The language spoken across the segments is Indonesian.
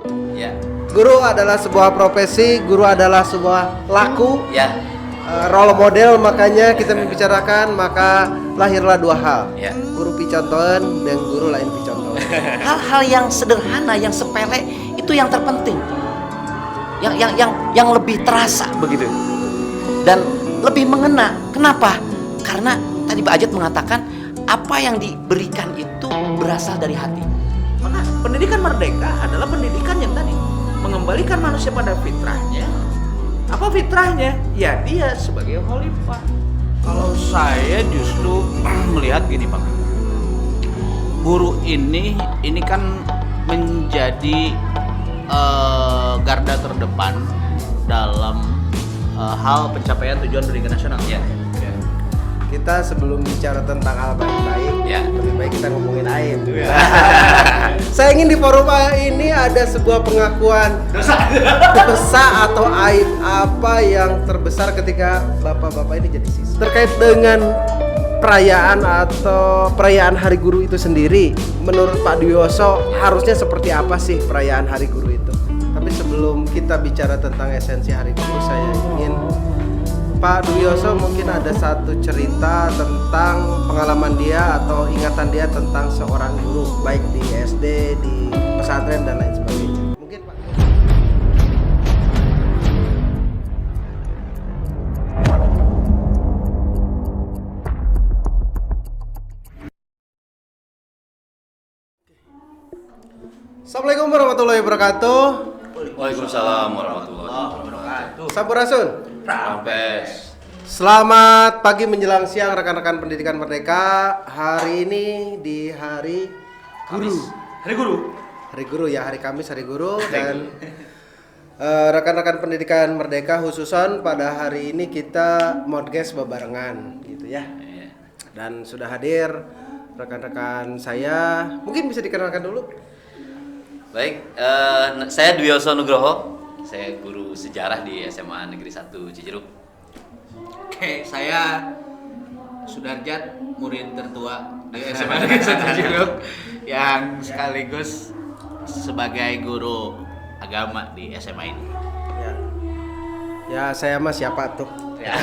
guru. Ya. Guru adalah sebuah profesi, guru adalah sebuah laku, Ya. role model. Makanya kita membicarakan, maka lahirlah dua hal, Ya. guru picontoan dan guru lain picontoan. Hal-hal yang sederhana, yang sepele itu yang terpenting, yang lebih terasa begitu dan lebih mengena. Kenapa? Karena tadi Pak Ajat mengatakan apa yang diberikan itu berasal dari hati. Maka pendidikan merdeka adalah pendidikan yang tadi mengembalikan manusia pada fitrahnya. Apa fitrahnya? Ya dia sebagai khalifah. Kalau saya justru melihat gini Pak, guru ini kan menjadi garda terdepan dalam hal pencapaian tujuan pendidikan nasional. Ya. Kita sebelum bicara tentang hal baik-baik, Ya. lebih baik kita ngomongin aib. Saya ingin di forum ini ada sebuah pengakuan dosa atau aib apa yang terbesar ketika bapak-bapak ini jadi siswa. Terkait dengan perayaan atau perayaan Hari Guru itu sendiri, menurut Pak Dwiyoso harusnya seperti apa sih perayaan Hari Guru itu? Tapi sebelum kita bicara tentang esensi Hari Guru, saya ingin Pak Dwiyoso mungkin ada satu cerita tentang pengalaman dia atau ingatan dia tentang seorang guru, baik di SD, di pesantren dan lain sebagainya. Mungkin Pak. Assalamualaikum warahmatullahi wabarakatuh. Waalaikumsalam warahmatullahi wabarakatuh. Sampurasun. Rampes. Selamat pagi menjelang siang rekan-rekan pendidikan merdeka. Hari ini di hari guru. Hari Guru. Hari guru ya, hari Kamis hari guru dan rekan-rekan pendidikan merdeka khususan pada hari ini kita podcast bebarengan gitu ya. Dan sudah hadir rekan-rekan saya. Mungkin bisa dikenalkan dulu. Baik, saya Dwiyoso Nugroho. Saya guru sejarah di SMA Negeri 1 Cijeruk. Oke, saya Sudarjat, murid tertua di SMA Negeri 1 Cijeruk yang sekaligus sebagai guru agama di SMA ini. Ya, ya saya mah siapa tuh? Ya.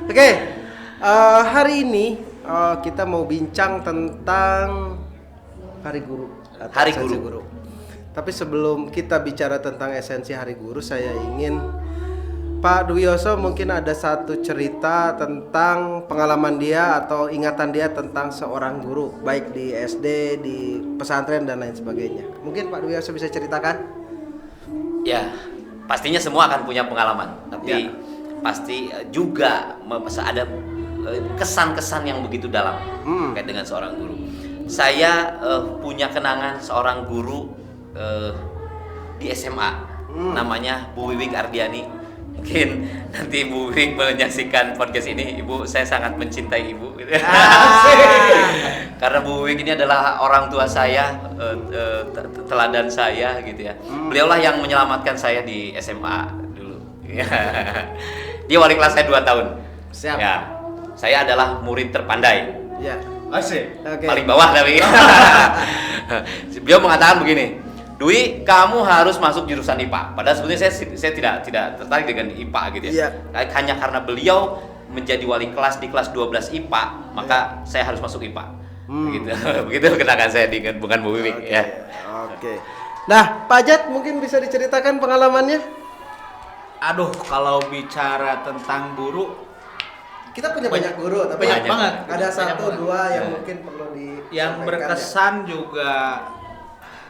Oke, hari ini kita mau bincang tentang Hari Guru. Atau Hari esensi Guru. Tapi sebelum kita bicara tentang esensi Hari Guru, saya ingin Pak Dwiyoso mungkin ada satu cerita tentang pengalaman dia atau ingatan dia tentang seorang guru, baik di SD, di pesantren dan lain sebagainya. Mungkin Pak Dwiyoso bisa ceritakan? Ya, pastinya semua akan punya pengalaman, tapi Ya. pasti juga ada kesan-kesan yang begitu dalam terkait dengan seorang guru. Saya punya kenangan seorang guru di SMA, namanya Bu Wiwik Ardiani. Mungkin nanti Bu Wiwik menyaksikan podcast ini, Ibu, saya sangat mencintai Ibu. Karena Bu Wiwik ini adalah orang tua saya, teladan saya gitu ya. Beliaulah yang menyelamatkan saya di SMA dulu. Dia wali kelas saya 2 tahun. Siap. Ya, saya adalah murid terpandai. Ya. Asik. Oke. Paling bawah tapi. Beliau mengatakan begini, Dwi, kamu harus masuk jurusan IPA. Padahal sebetulnya saya tidak tertarik dengan IPA gitu ya. Iya. Hanya karena beliau menjadi wali kelas di kelas 12 IPA, maka saya harus masuk IPA. Begitu. Begitu kenangan saya dengan bukan Bu Wiwik ya. Oke. Nah, Pak Ajat mungkin bisa diceritakan pengalamannya? Aduh, kalau bicara tentang guru, Kita punya banyak guru, tapi banyak banget. ada Banyak satu banget. dua yang Ya. mungkin perlu di yang berkesan juga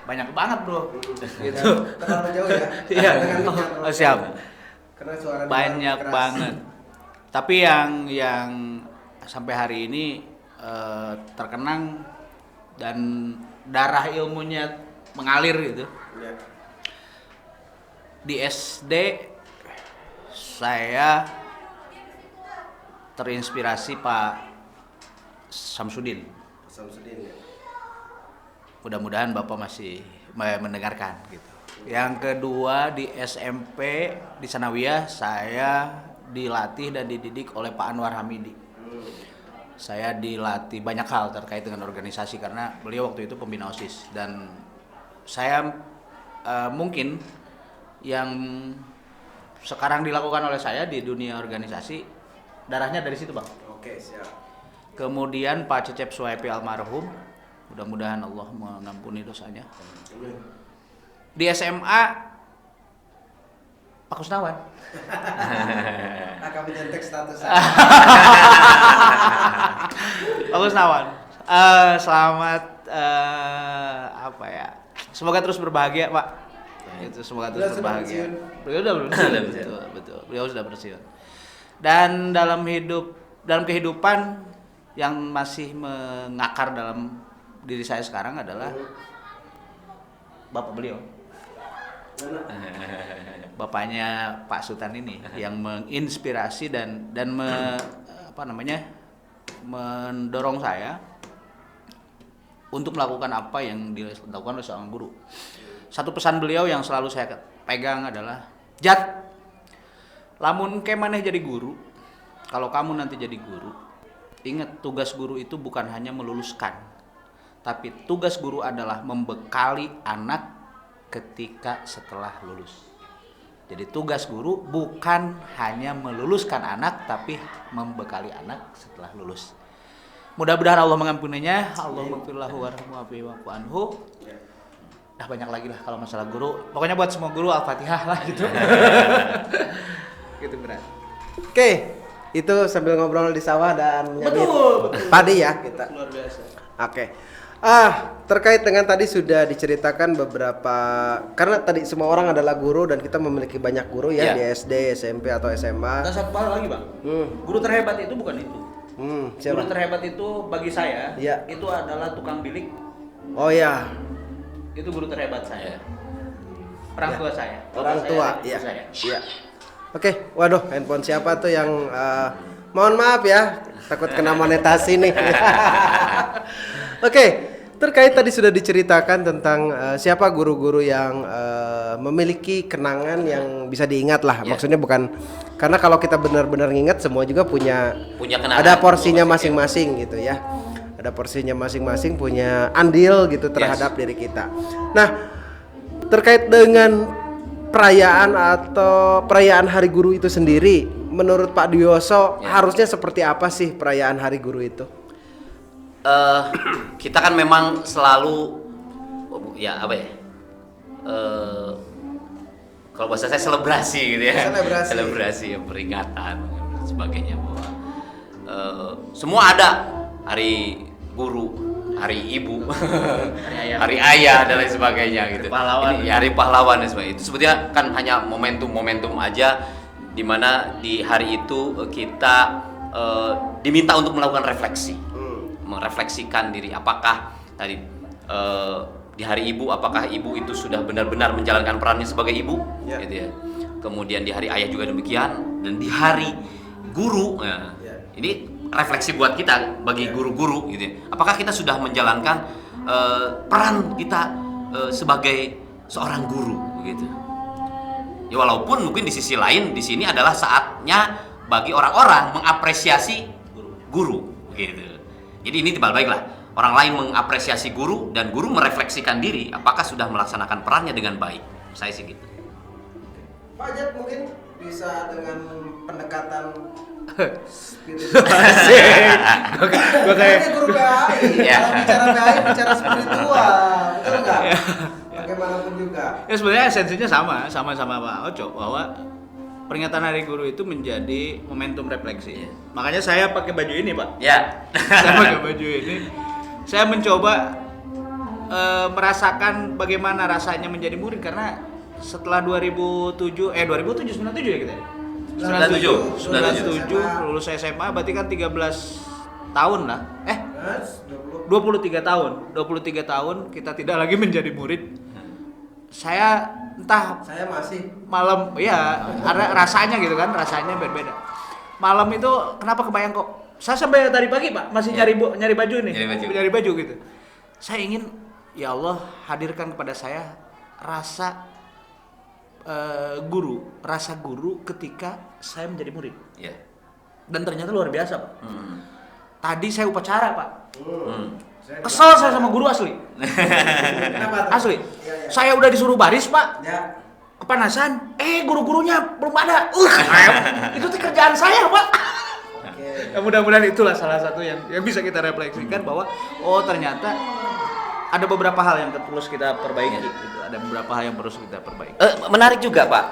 banyak banget bro. Gitu. Terlalu jauh ya. Iya. Dengan terlalu Oh, siap. jauh. Karena suara dia Banyak keras. banget. Tapi yang sampai hari ini terkenang dan darah ilmunya mengalir gitu. Ya. Di SD saya terinspirasi Pak Samsudin. Samsudin ya. Mudah-mudahan Bapak masih mendengarkan gitu. Yang kedua di SMP di Sanawiyah saya dilatih dan dididik oleh Pak Anwar Hamidi. Saya dilatih banyak hal terkait dengan organisasi karena beliau waktu itu pembina OSIS dan saya mungkin yang sekarang dilakukan oleh saya di dunia organisasi darahnya dari situ, Bang. Oke, siap. Kemudian Pak Cecep Suhaimi almarhum, mudah-mudahan Allah mengampuni dosanya. Di SMA Pak Kusnawan. Akan menyentek status. Pak Kusnawan. Selamat apa ya? Semoga terus berbahagia, Pak. Itu semoga terus berbahagia. Beliau udah pensiun. Betul. Beliau sudah pensiun. Dan dalam kehidupan yang masih mengakar dalam diri saya sekarang adalah bapak beliau. Bapaknya Pak Sultan ini yang menginspirasi dan mendorong saya untuk melakukan apa yang dilakukan oleh seorang guru. Satu pesan beliau yang selalu saya pegang adalah, Jat, lamun ke maneh jadi guru, kalau kamu nanti jadi guru, ingat tugas guru itu bukan hanya meluluskan, tapi tugas guru adalah membekali anak ketika setelah lulus. Jadi tugas guru bukan hanya meluluskan anak, tapi membekali anak setelah lulus. Mudah-mudahan Allah mengampuninya. Allahumma firlahu warhamhu wa'fu anhu. Dah banyak lagi lah kalau masalah guru. Pokoknya buat semua guru Al-Fatihah lah gitu. Gitu berat. Oke, itu sambil ngobrol di sawah dan nyamit padi ya kita. Luar biasa. Oke. Terkait dengan tadi sudah diceritakan beberapa, karena tadi semua orang adalah guru dan kita memiliki banyak guru ya, di SD, SMP atau SMA. Dan satu hal lagi, Bang. Guru terhebat itu bukan itu. Siapa? Guru terhebat itu bagi saya, Iya. itu adalah tukang bilik. Oh ya, Itu guru terhebat saya. Orang tua saya. orang Bapak tua, saya dan ibu iya. saya. Iya. Oke, waduh, handphone siapa tuh yang mohon maaf ya, takut kena monetasi nih. Oke, terkait tadi sudah diceritakan tentang siapa guru-guru yang memiliki kenangan yang bisa diingat lah. Maksudnya bukan, karena kalau kita benar-benar ngingat semua juga punya kenangan, ada porsinya masing-masing gitu ya. Ada porsinya masing-masing, punya andil gitu terhadap diri kita. Nah, terkait dengan perayaan atau perayaan Hari Guru itu sendiri, menurut Pak Dwioso harusnya seperti apa sih perayaan Hari Guru itu? Kita kan memang selalu kalau bahasa saya selebrasi gitu ya. Selebrasi peringatan dan sebagainya, bahwa semua ada hari guru, hari ibu, hari ayah dan lain sebagainya gitu. Pahlawan. Ini hari pahlawan dan sebagainya. Itu sebetulnya kan hanya momentum-momentum aja, di mana di hari itu kita diminta untuk melakukan refleksi, merefleksikan diri. Apakah tadi di hari ibu, apakah ibu itu sudah benar-benar menjalankan perannya sebagai ibu, gitu ya. Kemudian di hari ayah juga demikian, dan di hari guru, ini refleksi buat kita bagi guru-guru, gitu ya. Apakah kita sudah menjalankan peran kita sebagai seorang guru, gitu. Ya walaupun mungkin di sisi lain di sini adalah saatnya bagi orang-orang mengapresiasi guru, gitu. Jadi ini timbal baiklah. Orang lain mengapresiasi guru dan guru merefleksikan diri apakah sudah melaksanakan perannya dengan baik. Saya sih gitu. Pak Jat mungkin bisa dengan pendekatan Gue kayak guru PAI, bicara PAI, bicara spiritual, betul nggak? Bagaimanapun juga. Ya sebenarnya esensinya sama Pak Oco, bahwa peringatan Hari Guru itu menjadi momentum refleksi. Makanya saya pakai baju ini, Pak. Ya. Saya pakai baju ini. Saya mencoba merasakan bagaimana rasanya menjadi murid, karena setelah 2097 97 ya kita. 97 lulus SMA, berarti kan 13 tahun lah. 23 tahun kita tidak lagi menjadi murid. Saya masih malam, ya rasanya gitu kan, rasanya berbeda. Malam itu kenapa kebayang kok? Saya sampai tadi pagi, Pak, masih nyari baju nih. Nyari baju gitu. Saya ingin, ya Allah, hadirkan kepada saya rasa rasa guru ketika saya menjadi murid. Dan ternyata luar biasa, Pak. Tadi saya upacara, Pak. Kesel saya sama guru asli. Kenapa tuh? Asli. Iya, iya. Saya udah disuruh baris, Pak. Ya. Kepanasan. Guru-gurunya belum ada. Itu tuh kerjaan saya, Pak. Oke. Ya, mudah-mudahan itulah salah satu yang bisa kita refleksikan bahwa ternyata ada beberapa hal yang perlu kita perbaiki. Gitu. Ada beberapa hal yang perlu kita perbaiki. Menarik juga Pak.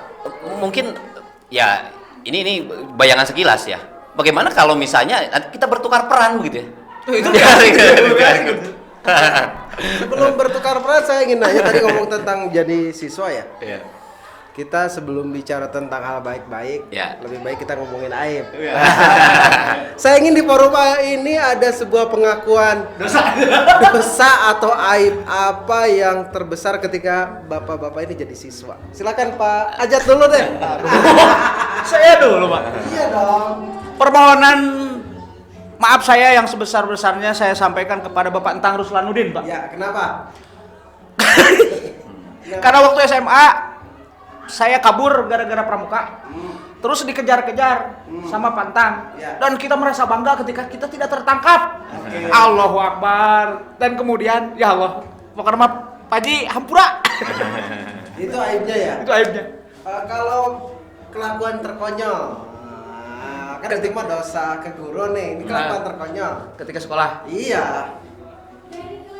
Mungkin ya ini bayangan sekilas ya. Bagaimana kalau misalnya nanti kita bertukar peran begitu ya? Itu Sebelum bertukar peran saya ingin nanya, tadi ngomong tentang jadi siswa ya. Iya. Kita sebelum bicara tentang hal baik-baik, Ya. lebih baik kita ngomongin aib. Saya ingin di forum ini ada sebuah pengakuan dosa atau aib apa yang terbesar ketika bapak-bapak ini jadi siswa. Silakan Pak Ajat dulu deh. Saya dulu, Pak. Iya dong. Permohonan maaf saya yang sebesar-besarnya saya sampaikan kepada Bapak Entang Ruslanuddin, Pak. Ya, kenapa? Karena waktu SMA saya kabur gara-gara pramuka. Terus dikejar-kejar sama Pantang. Ya. Dan kita merasa bangga ketika kita tidak tertangkap. Oke. Allahu Akbar. Dan kemudian ya Allah, pokoknya mah Paji hampura. Itu aibnya ya. Itu aibnya. Kalau kelakuan terkonyol, kan itu mah dosa ke guru nih. Ini kelakuan terkonyol. Ketika sekolah. Iya.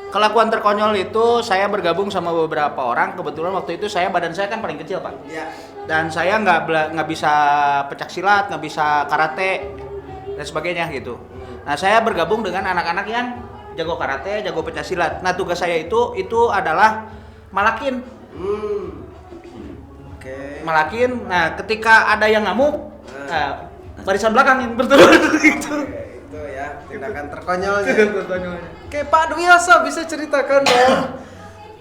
Kelakuan terkonyol itu saya bergabung sama beberapa orang. Kebetulan waktu itu badan saya kan paling kecil, Pak. Iya. Dan saya nggak bisa pencak silat, nggak bisa karate dan sebagainya gitu. Nah, saya bergabung dengan anak-anak yang jago karate, jago pencak silat. Nah, tugas saya itu adalah malakin. Oke. Malakin. Nah, ketika ada yang ngamuk, barisan belakang yang berturut gitu. Oke, itu ya tindakan terkonyolnya. Oke, Pak Dwiasa bisa ceritakan dong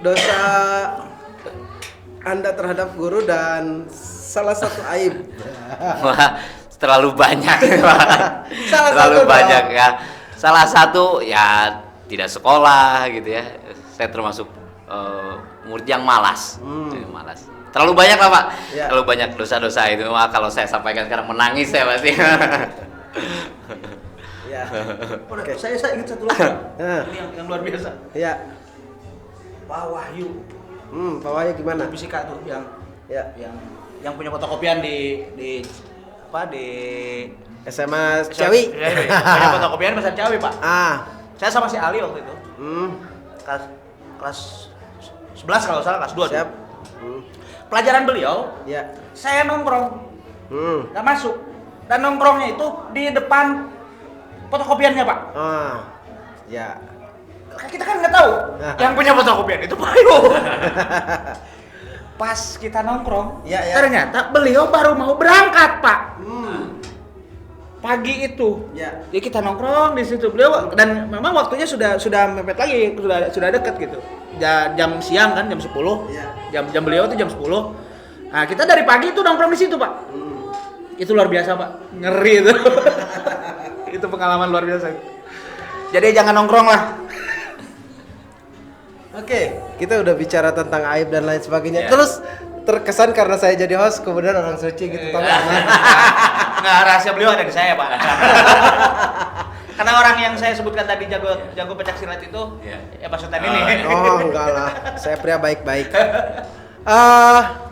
dosa Anda terhadap guru dan salah satu aib. Wah, terlalu banyak Pak. Salah Terlalu satu banyak dong. ya. Salah satu ya tidak sekolah gitu ya. Saya termasuk murid yang malas. Yang malas. Terlalu banyak lah Pak. Ya. Terlalu banyak dosa-dosa itu. Wah, kalau saya sampaikan sekarang menangis saya pasti. Ya. Oke, saya ingat satu lagi. Nah. Ini yang luar biasa. Ya. Pak Wahyu Pak Wahyu gimana? fisika tuh yang Ya. yang punya fotokopian di SMA Ciawi. punya fotokopian bahasa Ciawi, Pak. Saya sama si Ali waktu itu. Kelas 11 kalau salah, kelas 2 Siap. tuh. Pelajaran beliau, Ya. saya nongkrong. Nggak masuk. Dan nongkrongnya itu di depan fotokopiannya, Pak. Ya. Kita kan nggak tahu yang punya fotokopian itu Pak Ayu. Pas kita nongkrong, Ya, ya. ternyata beliau baru mau berangkat, Pak. Pagi itu. Ya. Jadi kita nongkrong di situ beliau dan memang waktunya sudah mepet lagi, sudah dekat gitu. Jam siang kan, jam 10. Ya. Jam beliau itu jam 10. Nah, kita dari pagi itu nongkrong di situ, Pak. Itu luar biasa, Pak. Ngeri itu. Itu pengalaman luar biasa. Jadi jangan nongkrong lah. Oke, kita udah bicara tentang aib dan lain sebagainya. Ya. Terus terkesan karena saya jadi host kemudian orang suci gitu tau nggak? Nggak, rahasia beliau ada di saya, Pak. Karena orang yang saya sebutkan tadi jago pencak silat itu ya Pak Sultan ini. Oh enggak lah, saya pria baik-baik.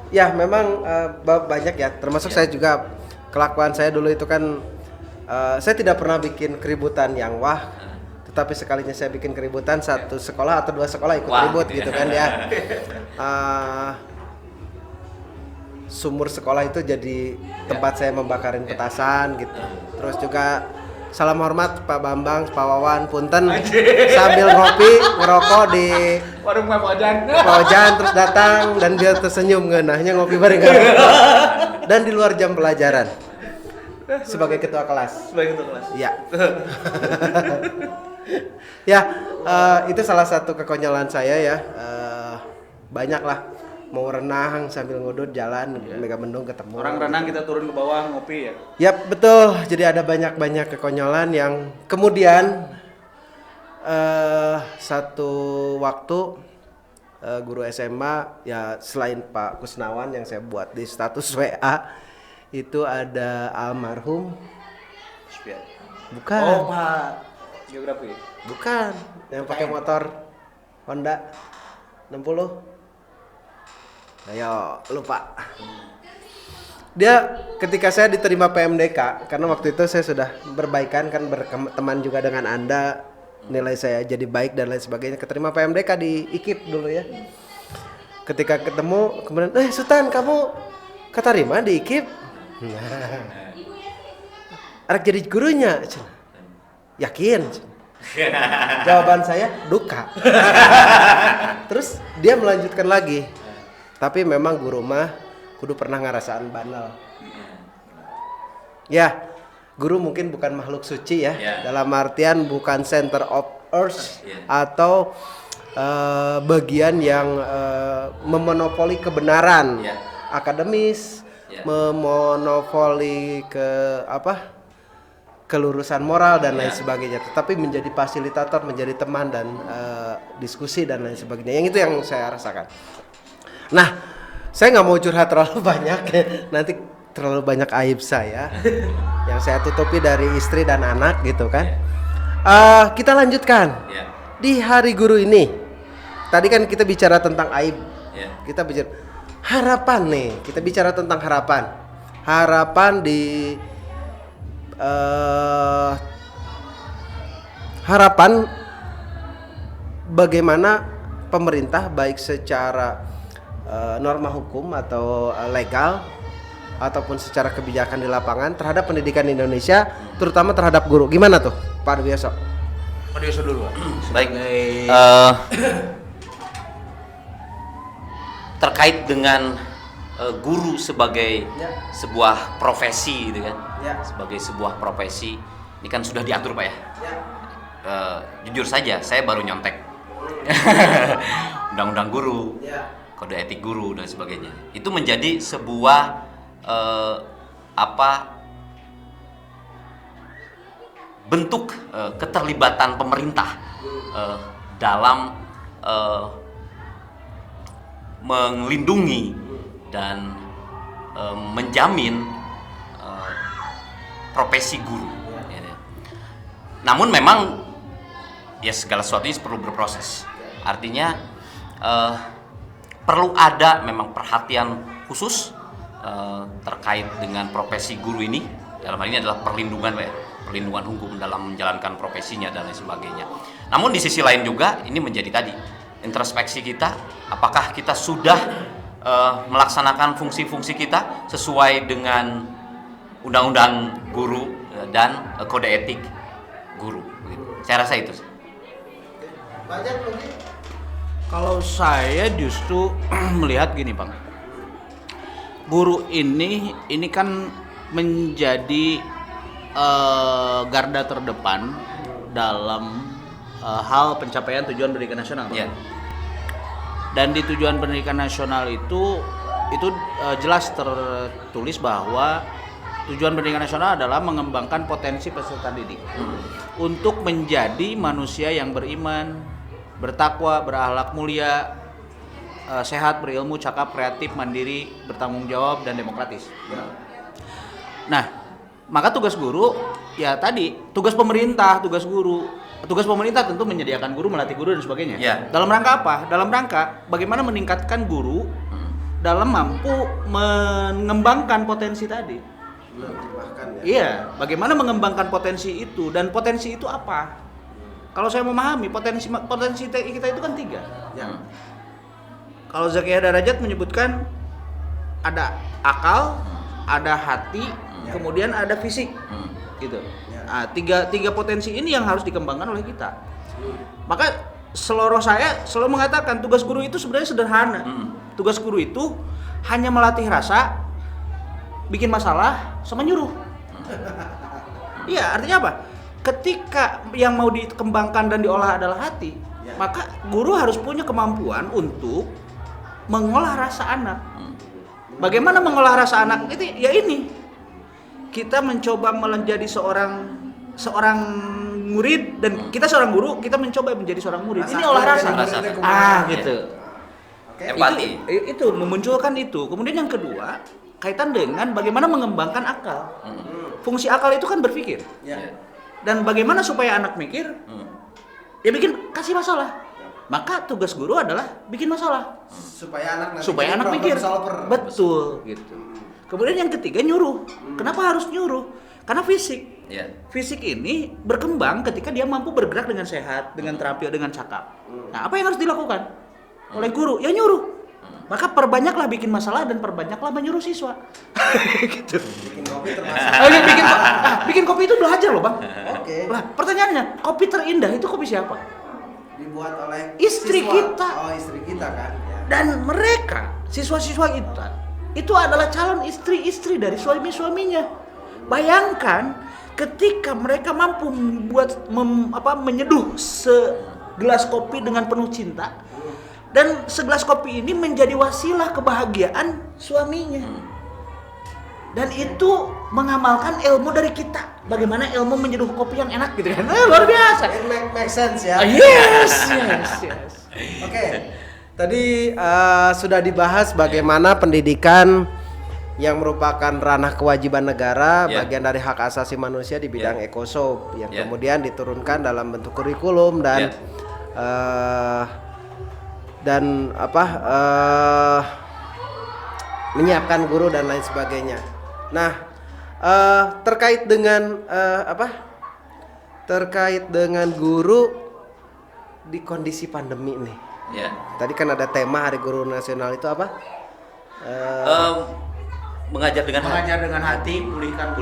Ya memang banyak ya, termasuk saya juga kelakuan saya dulu itu kan saya tidak pernah bikin keributan yang wah. Tapi sekalinya saya bikin keributan satu sekolah atau dua sekolah ikut ribut gitu kan ya. Sumur sekolah itu jadi tempat saya membakarin petasan gitu. Terus juga salam hormat Pak Bambang, Pak Wawan, punten sambil ngopi ngerokok di Warung Pak Ojan. Pak Ojan terus datang dan dia tersenyum ngeunahnya ngopi bareng dan di luar jam pelajaran sebagai ketua kelas. Sebagai ketua kelas. Iya. Ya, itu salah satu kekonyolan saya ya. Banyak lah, mau renang sambil ngudut jalan, mega mendung ketemu. Orang renang kita turun ke bawah ngopi ya. Yap, betul. Jadi ada banyak kekonyolan yang kemudian satu waktu guru SMA ya selain Pak Kusnawan yang saya buat di status WA itu ada almarhum. Bukan. Oh, Pak Geografi. Bukan, yang pakai motor Honda 60. Ayo, lupa. Dia ketika saya diterima PMDK, karena waktu itu saya sudah berbaikan kan, berteman juga dengan Anda, nilai saya jadi baik dan lain sebagainya, keterima PMDK di IKIP dulu ya. Ketika ketemu kemudian, Sultan kamu keterima di IKIP? Arek jadi gurunya. Yakin? Jawaban saya duka. Terus dia melanjutkan lagi. Tapi memang guru mah kudu pernah ngarasaan banal. Ya, guru mungkin bukan makhluk suci ya. Dalam artian bukan center of earth atau bagian yang memonopoli kebenaran akademis, memonopoli kelurusan moral dan lain sebagainya. Tetapi menjadi fasilitator, menjadi teman dan diskusi dan lain sebagainya. Yang itu yang saya rasakan. Nah, saya nggak mau curhat terlalu banyak ya. Nanti terlalu banyak aib saya yang saya tutupi dari istri dan anak gitu kan. Kita lanjutkan di hari guru ini. Tadi kan kita bicara tentang aib. Kita bicara harapan nih. Kita bicara tentang harapan. Harapan di harapan bagaimana pemerintah baik secara norma hukum atau legal ataupun secara kebijakan di lapangan terhadap pendidikan Indonesia, terutama terhadap guru. Gimana tuh, Pak Dwiaso? Pak Dwiaso dulu. Baik. Terkait dengan guru sebagai sebuah profesi gitu kan. Sebagai sebuah profesi, ini kan sudah diatur Pak ya. Jujur saja, saya baru nyontek undang-undang guru. Kode etik guru dan sebagainya. Itu menjadi sebuah bentuk keterlibatan pemerintah dalam melindungi dan menjamin profesi guru. Namun memang ya segala sesuatu ini perlu berproses. Artinya perlu ada memang perhatian khusus terkait dengan profesi guru ini. Dalam hal ini adalah perlindungan hukum dalam menjalankan profesinya dan lain sebagainya. Namun di sisi lain juga ini menjadi tadi introspeksi kita, apakah kita sudah melaksanakan fungsi-fungsi kita sesuai dengan undang-undang guru dan kode etik guru. Saya rasa itu. Kalau saya justru melihat gini Bang, guru ini kan menjadi garda terdepan dalam hal pencapaian tujuan pendidikan nasional. Dan di tujuan pendidikan nasional itu jelas tertulis bahwa tujuan pendidikan nasional adalah mengembangkan potensi peserta didik untuk menjadi manusia yang beriman, bertakwa, berakhlak mulia, sehat, berilmu, cakap, kreatif, mandiri, bertanggung jawab, dan demokratis. Nah, maka tugas guru, ya tadi, tugas pemerintah, tugas pemerintah tentu menyediakan guru, melatih guru, dan sebagainya. Dalam rangka apa? Dalam rangka bagaimana meningkatkan guru dalam mampu mengembangkan potensi tadi. Iya, bagaimana mengembangkan potensi itu, dan potensi itu apa? Kalau saya memahami potensi kita itu kan 3. Kalau Zakia Darajat menyebutkan ada akal, ada hati, kemudian ada fisik, gitu. Nah, tiga potensi ini yang harus dikembangkan oleh kita. Maka saya selalu mengatakan tugas guru itu sebenarnya sederhana. Tugas guru itu hanya melatih rasa, bikin masalah, sama nyuruh. Iya, artinya apa? Ketika yang mau dikembangkan dan diolah adalah hati, maka guru harus punya kemampuan untuk mengolah rasa anak. Bagaimana mengolah rasa anak itu? Ya ini, kita mencoba menjadi seorang murid, dan kita seorang guru, kita mencoba menjadi seorang murid. Ini olah rasa. Gitu. Empati. Itu memunculkan itu. Kemudian yang kedua, kaitan dengan bagaimana mengembangkan akal. Fungsi akal itu kan berpikir. Dan bagaimana supaya anak mikir? Ya kasih masalah. Maka tugas guru adalah bikin masalah Supaya anak nanti supaya jadi anak problem mikir. solver. Betul gitu. Kemudian yang ketiga nyuruh. Kenapa harus nyuruh? Karena fisik. Ya. Fisik ini berkembang ketika dia mampu bergerak dengan sehat, dengan terampil, dengan cakap. Nah, apa yang harus dilakukan oleh guru? Ya nyuruh. Maka perbanyaklah bikin masalah dan perbanyaklah menyuruh siswa. Gitu. Bikin kopi termasuk. Bikin kopi itu belajar loh, Bang. Oke. Lah, pertanyaannya, kopi terindah itu kopi siapa? Dibuat oleh Istri siswa. kita. Oh, istri kita kan. Ya. Dan mereka, siswa-siswa itu adalah calon istri-istri dari suami-suaminya. Bayangkan ketika mereka mampu menyeduh segelas kopi dengan penuh cinta, dan segelas kopi ini menjadi wasilah kebahagiaan suaminya. Dan itu mengamalkan ilmu dari kita. Bagaimana ilmu menyeduh kopi yang enak gitu kan. Luar biasa. It make sense ya. Yes. Oke. Tadi sudah dibahas bagaimana pendidikan yang merupakan ranah kewajiban negara, Ya. bagian dari hak asasi manusia di bidang ekosop yang Ya. kemudian diturunkan dalam bentuk kurikulum dan menyiapkan guru dan lain sebagainya. Nah, terkait dengan terkait dengan guru di kondisi pandemi nih. Ya. Tadi kan ada tema Hari Guru Nasional itu apa? Mengajar dengan hati, pulihkan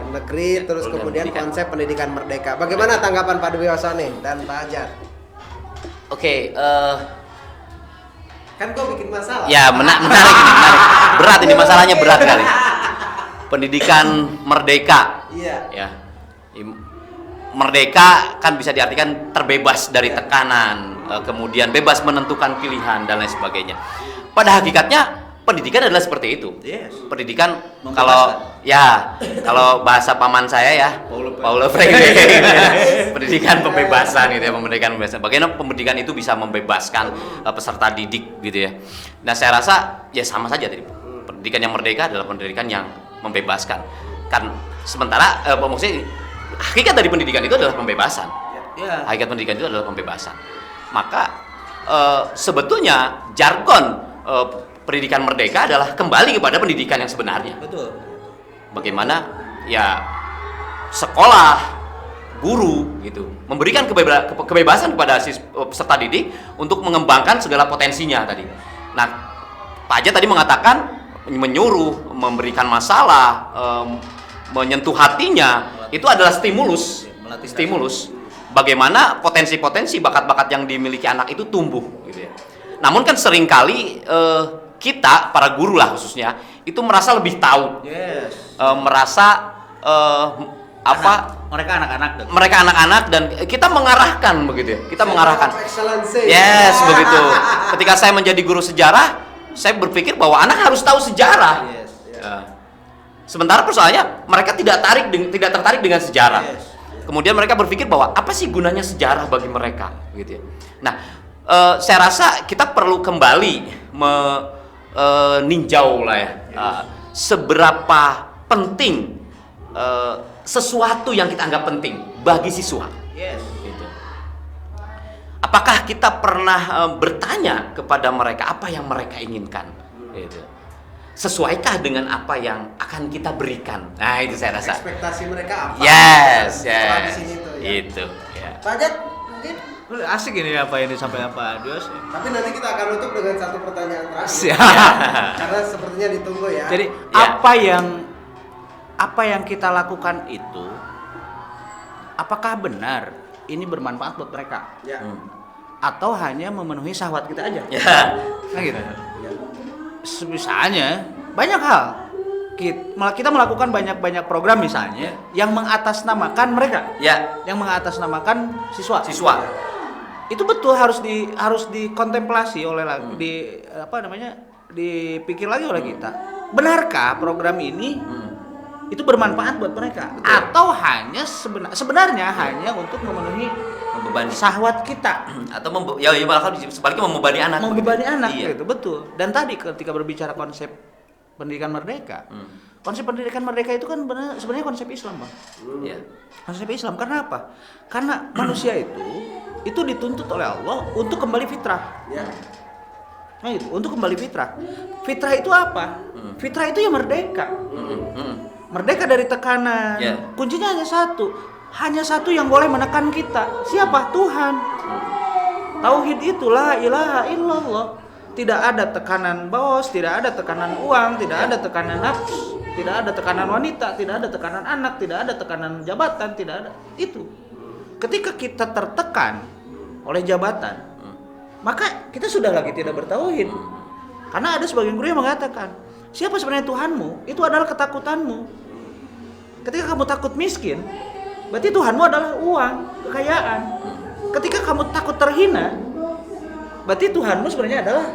Negeri, Ya, terus program kemudian pendidikan. konsep pendidikan merdeka. Bagaimana tanggapan Pak Dewi Wasane dan Pak Hajar? Oke, Kan kau bikin masalah. ya menarik. Berat ini masalahnya berat kali. Pendidikan merdeka. Iya. Ya. Merdeka kan bisa diartikan terbebas dari tekanan, kemudian bebas menentukan pilihan dan lain sebagainya. Pada hakikatnya pendidikan adalah seperti itu. Yes. Pendidikan Membebaskan. kalau bahasa paman saya ya, Paulo Freire. Pendidikan pembebasan gitu ya, pendidikan pembebasan. Bagaimana pendidikan itu bisa membebaskan peserta didik gitu ya. Nah, saya rasa ya sama saja tadi. Pendidikan yang merdeka adalah pendidikan yang membebaskan. Kan sementara maksudnya hakikat dari pendidikan itu adalah pembebasan. Ya. Hakikat pendidikan itu adalah pembebasan. Maka sebetulnya jargon pendidikan merdeka adalah kembali kepada pendidikan yang sebenarnya. Betul. Bagaimana ya sekolah, guru gitu memberikan kebebasan kepada peserta didik untuk mengembangkan segala potensinya tadi. Nah, Pak Aja tadi mengatakan menyuruh, memberikan masalah, menyentuh hatinya, itu adalah stimulus. Melatih Stimulus bagaimana potensi-potensi bakat-bakat yang dimiliki anak itu tumbuh gitu ya. Namun kan seringkali kita para guru lah khususnya itu merasa lebih tahu, Yes. merasa Mereka anak-anak. mereka anak-anak dan kita mengarahkan begitu ya. Kita mengarahkan. Excellency. Yes, begitu. Ketika saya menjadi guru sejarah, saya berpikir bahwa anak harus tahu sejarah. Yes. Sementara persoalannya mereka tidak tertarik dengan sejarah. Yes. Kemudian mereka berpikir bahwa apa sih gunanya sejarah bagi mereka, gitu ya. Nah, saya rasa kita perlu kembali meninjau lah ya, seberapa penting sesuatu yang kita anggap penting bagi siswa. Yes. Gitu. Apakah kita pernah bertanya kepada mereka apa yang mereka inginkan? Gitu. Sesuaikah dengan apa yang akan kita berikan? Nah, itu saya rasa. Ekspektasi mereka apa? Yes, Setelah di yes. sini tuh, ya. Itu, ya. Pak Ajat, mungkin. Asik ini apa yang disampaikan Pak Dios. Tapi nanti kita akan tutup dengan satu pertanyaan terakhir. Siap. Karena sepertinya ditunggu ya. Jadi Ya. apa yang kita lakukan itu, apakah benar ini bermanfaat buat mereka? Ya. Atau hanya memenuhi syahwat kita aja? Ya. Nah gitu. Misalnya banyak hal. Kita melakukan banyak program misalnya yang mengatasnamakan mereka, Ya, yang mengatasnamakan siswa. siswa. Itu betul harus dikontemplasi oleh dipikir lagi oleh kita. Benarkah program ini itu bermanfaat buat mereka? Betul. Atau hanya sebenarnya hanya untuk memenuhi Membebani syahwat kita, atau malah sebaliknya membebani anak. membebani begitu. anak Iya. gitu, betul. Dan tadi ketika berbicara konsep pendidikan merdeka, konsep pendidikan merdeka itu kan sebenarnya konsep Islam, Bang. Iya. Konsep Islam karena apa? Karena manusia itu itu dituntut oleh Allah untuk kembali fitrah. Ya. Nah itu, untuk kembali fitrah. Fitrah itu apa? Fitrah itu ya merdeka. Merdeka dari tekanan. Ya. Kuncinya hanya satu. Hanya satu yang boleh menekan kita. Siapa? Tuhan. Tauhid itu la ilaha illallah. Tidak ada tekanan bos, tidak ada tekanan uang, tidak ada tekanan nafsu, tidak ada tekanan wanita, tidak ada tekanan anak, tidak ada tekanan jabatan, tidak ada. Itu. Ketika kita tertekan oleh jabatan, maka kita sudah lagi tidak bertauhid. Karena ada sebagian guru yang mengatakan, siapa sebenarnya Tuhanmu? Itu adalah ketakutanmu. Ketika kamu takut miskin, berarti Tuhanmu adalah uang, kekayaan. Ketika kamu takut terhina, berarti Tuhanmu sebenarnya adalah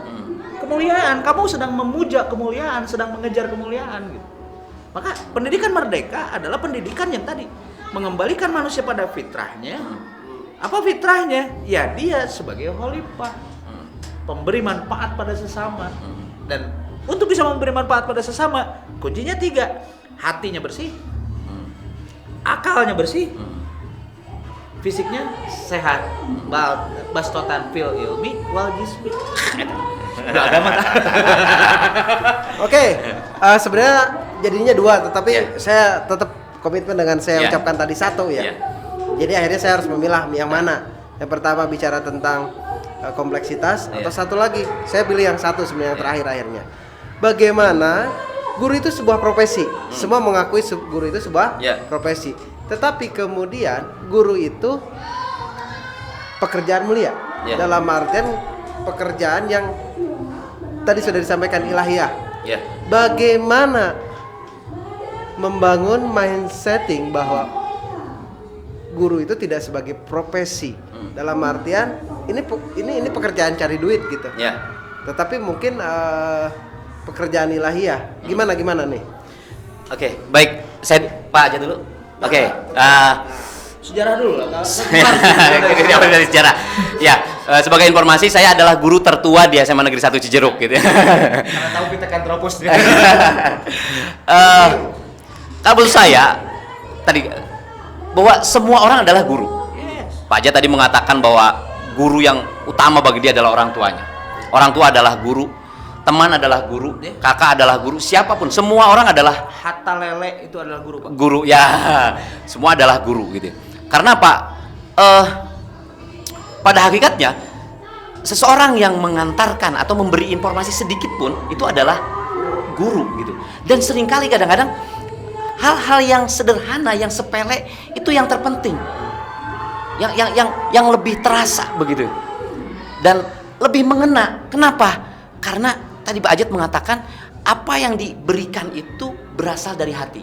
kemuliaan. Kamu sedang memuja kemuliaan, sedang mengejar kemuliaan gitu. Maka pendidikan merdeka adalah pendidikan yang tadi mengembalikan manusia pada fitrahnya. Apa fitrahnya? Ya dia sebagai khalifah, pemberi manfaat pada sesama. Dan untuk bisa memberi manfaat pada sesama, kuncinya 3. Hatinya bersih, akalnya bersih, fisiknya sehat. Bastotan fil ilmi wal jismi. Udah agama tak? Oke, sebenarnya jadinya 2, tetapi saya tetap komitmen dengan saya ucapkan tadi 1 ya. Jadi akhirnya saya harus memilah yang mana. Yang pertama bicara tentang kompleksitas, atau satu lagi saya pilih yang 1 sebenarnya yang terakhir akhirnya. Bagaimana guru itu sebuah profesi. Semua mengakui guru itu sebuah profesi. Tetapi kemudian guru itu pekerjaan mulia. Dalam artian pekerjaan yang tadi sudah disampaikan ilahiyah. Bagaimana membangun mindsetting bahwa guru itu tidak sebagai profesi. Dalam artian ini pekerjaan cari duit gitu. Tetapi mungkin pekerjaan ilahiyah. Gimana nih? Oke, baik. Saya Pak aja dulu. Oke. Sejarah dulu lah. Dari sejarah. Ya, sebagai informasi saya adalah guru tertua di SMA Negeri 1 Cijeruk gitu ya. Karena tahu kita kan tropos. Kabel saya tadi bahwa semua orang adalah guru. Pak Aja tadi mengatakan bahwa guru yang utama bagi dia adalah orang tuanya. Orang tua adalah guru, teman adalah guru, kakak adalah guru, siapapun, semua orang adalah hatta lele itu adalah guru, Pak. Guru ya, semua adalah guru gitu. Karena Pak, pada hakikatnya seseorang yang mengantarkan atau memberi informasi sedikit pun itu adalah guru gitu. Dan seringkali kadang-kadang hal-hal yang sederhana, yang sepele itu yang terpenting, yang lebih terasa begitu dan lebih mengena. Kenapa? Karena tadi Pak Ajat mengatakan apa yang diberikan itu berasal dari hati.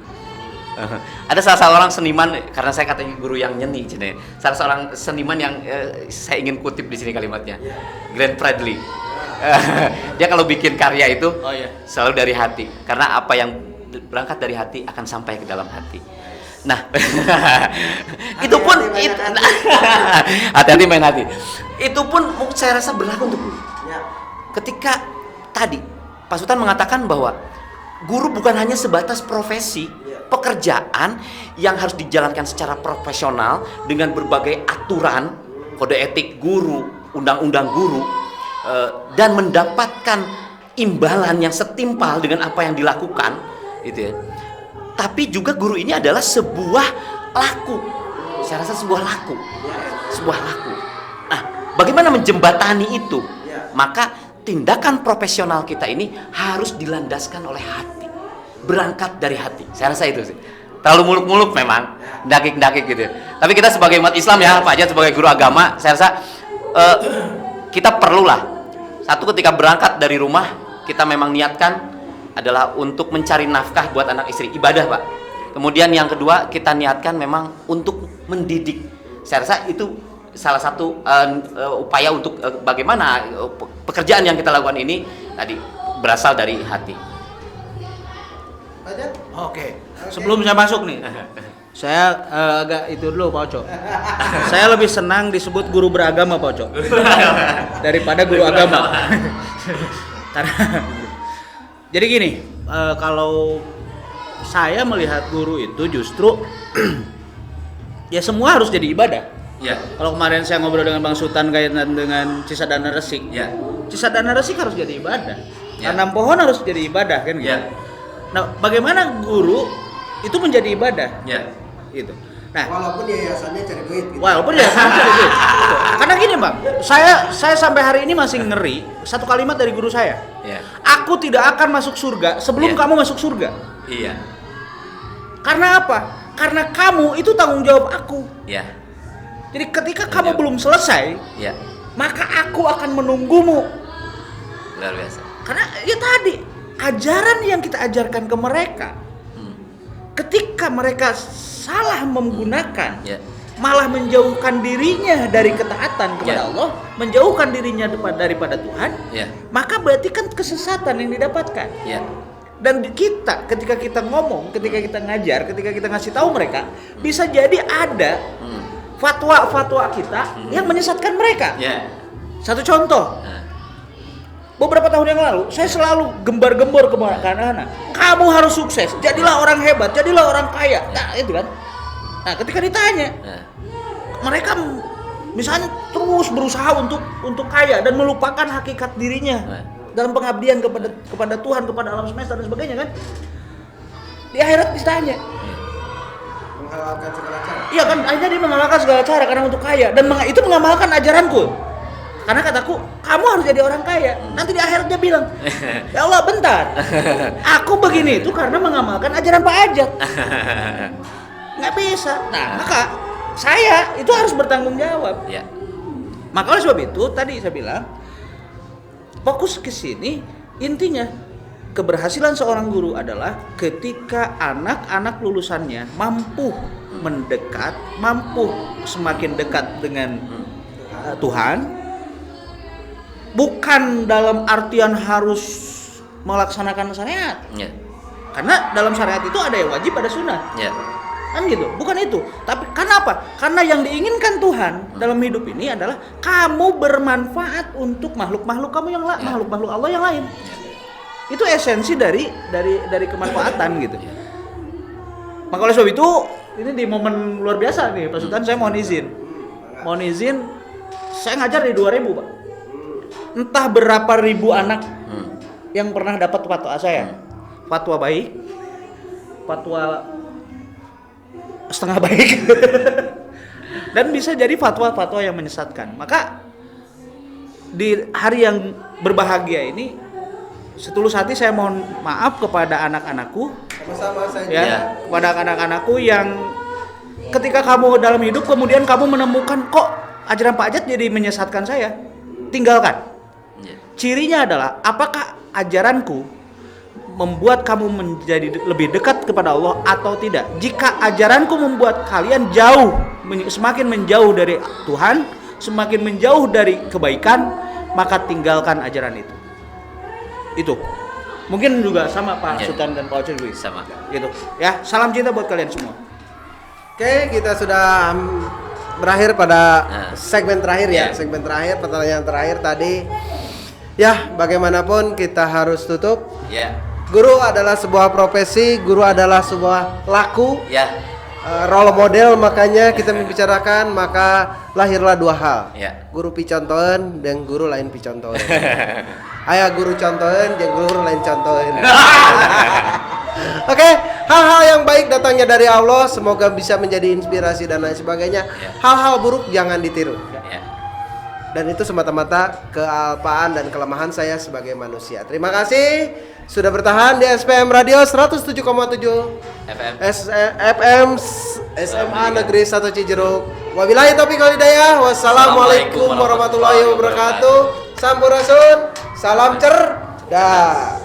Ada salah seorang seniman, karena saya katanya guru yang nyeni, salah seorang seniman yang saya ingin kutip di sini kalimatnya, Glenn Fredly. Dia kalau bikin karya itu selalu dari hati, karena apa yang berangkat dari hati akan sampai ke dalam hati. Nah, itu pun hati-hati main hati. Itu pun saya rasa berlaku untuk guru. Ketika tadi Pak Sultan mengatakan bahwa guru bukan hanya sebatas profesi, pekerjaan yang harus dijalankan secara profesional dengan berbagai aturan, kode etik guru, undang-undang guru, dan mendapatkan imbalan yang setimpal dengan apa yang dilakukan, gitu ya. Tapi juga guru ini adalah sebuah laku. Saya rasa sebuah laku. Nah, bagaimana menjembatani itu? Maka tindakan profesional kita ini harus dilandaskan oleh hati, berangkat dari hati. Saya rasa itu sih. Terlalu muluk-muluk memang, dakik-dakik gitu. Tapi kita sebagai umat Islam ya, Pak Ajat sebagai guru agama, saya rasa kita perlulah satu, ketika berangkat dari rumah kita memang niatkan adalah untuk mencari nafkah buat anak istri, ibadah Pak. Kemudian yang kedua kita niatkan memang untuk mendidik. Saya rasa itu salah satu upaya untuk bagaimana pekerjaan yang kita lakukan ini tadi berasal dari hati. Oke. Sebelum saya masuk nih, saya agak itu dulu Pak Oco. Saya lebih senang disebut guru beragama Pak Oco daripada guru agama. Karena jadi gini, kalau saya melihat guru itu justru ya semua harus jadi ibadah. Ya. Kalau kemarin saya ngobrol dengan Bang Sultan kaitan dengan Cisadana Resik. Ya. Cisadana Resik harus jadi ibadah. Ya. Tanam pohon harus jadi ibadah kan gitu. Ya. Nah, bagaimana guru itu menjadi ibadah? Ya. Gitu. Nah, Walaupun yayasannya cari duit gitu. walaupun ya sama gitu. Karena gini, Bang. Saya sampai hari ini masih ngeri satu kalimat dari guru saya. Ya. Aku tidak akan masuk surga sebelum Ya. kamu masuk surga. Iya. Karena apa? Karena kamu itu tanggung jawab aku. Ya. Jadi ketika kamu belum selesai, Ya. maka aku akan menunggumu. Luar biasa. Karena ya tadi ajaran yang kita ajarkan ke mereka, ketika mereka salah menggunakan, Ya. malah menjauhkan dirinya dari ketaatan kepada Ya. Allah, menjauhkan dirinya daripada Tuhan, Ya. maka berarti kan kesesatan yang didapatkan. Ya. Dan kita ketika kita ngomong, ketika kita ngajar, ketika kita ngasih tahu mereka, bisa jadi ada fatwa-fatwa kita yang menyesatkan mereka. Ya. Satu contoh, Nah. beberapa tahun yang lalu saya selalu gembar-gembor ke anak-anak, kamu harus sukses, jadilah orang hebat, jadilah orang kaya. Nah, itu kan. Nah, ketika ditanya, Nah. mereka misalnya terus berusaha untuk kaya dan melupakan hakikat dirinya dalam pengabdian kepada Tuhan, kepada alam semesta dan sebagainya kan. Di akhirat ditanya, Menghalalkan segala cara. iya kan, akhirnya dia mengamalkan segala cara karena untuk kaya dan itu mengamalkan ajaranku. Karena kataku, kamu harus jadi orang kaya. Nanti di akhirat dia bilang, ya Allah bentar, aku begini itu karena mengamalkan ajaran Pak Ajat. Nggak bisa. Nah, maka saya itu harus bertanggung jawab. Ya. Maka oleh sebab itu tadi saya bilang, fokus ke sini, intinya keberhasilan seorang guru adalah ketika anak-anak lulusannya mampu mendekat, mampu semakin dekat dengan Tuhan. Bukan dalam artian harus melaksanakan syariat. Ya. Karena dalam syariat itu ada yang wajib, ada sunnah. Ya. Kan gitu, bukan itu. Tapi karena apa? Karena yang diinginkan Tuhan dalam hidup ini adalah kamu bermanfaat untuk makhluk-makhluk kamu yang lain, makhluk-makhluk Allah yang lain. Itu esensi dari kemanfaatan gitu. Maka oleh sebab itu, ini di momen luar biasa nih, Pak Sultan, saya mohon izin. Saya ngajar di 2000, Pak. Entah berapa ribu anak yang pernah dapat fatwa saya. Fatwa baik, fatwa setengah baik, dan bisa jadi fatwa-fatwa yang menyesatkan. Maka di hari yang berbahagia ini, setulus hati saya mohon maaf kepada anak-anakku, Sama-sama saya ya, juga. kepada anak-anakku yang ketika kamu dalam hidup kemudian kamu menemukan kok ajaran Pak Ajat jadi menyesatkan saya, tinggalkan. Ya. Cirinya adalah apakah ajaranku membuat kamu menjadi lebih dekat kepada Allah atau tidak. Jika ajaranku membuat kalian jauh, semakin menjauh dari Tuhan, semakin menjauh dari kebaikan, maka tinggalkan ajaran itu. Itu. Mungkin juga sama Pak Sultan dan Pak Ocen Sama. gitu. Ya, salam cinta buat kalian semua. Oke, kita sudah berakhir pada Nah. segmen terakhir ya. Ya. Segmen terakhir, pertanyaan terakhir tadi. Ya, bagaimanapun kita harus tutup. Ya. Guru adalah sebuah profesi, guru adalah sebuah laku, Ya. role model, makanya kita membicarakan, maka lahirlah dua hal. Ya. Guru picontohan dan guru lain picontohan. Aya guru contohan dan guru lain contohan. Oke, hal-hal yang baik datangnya dari Allah, semoga bisa menjadi inspirasi dan lain sebagainya. Ya. Hal-hal buruk jangan ditiru. Ya. Dan itu semata-mata kealpaan dan kelemahan saya sebagai manusia. Terima kasih sudah bertahan di SPM Radio 107,7 FM. FM SMA Negeri 1 Cijeruk. Wabillahi taufiq wal hidayah. Wassalamualaikum warahmatullahi wabarakatuh. Sampurasun. Salam cerdas.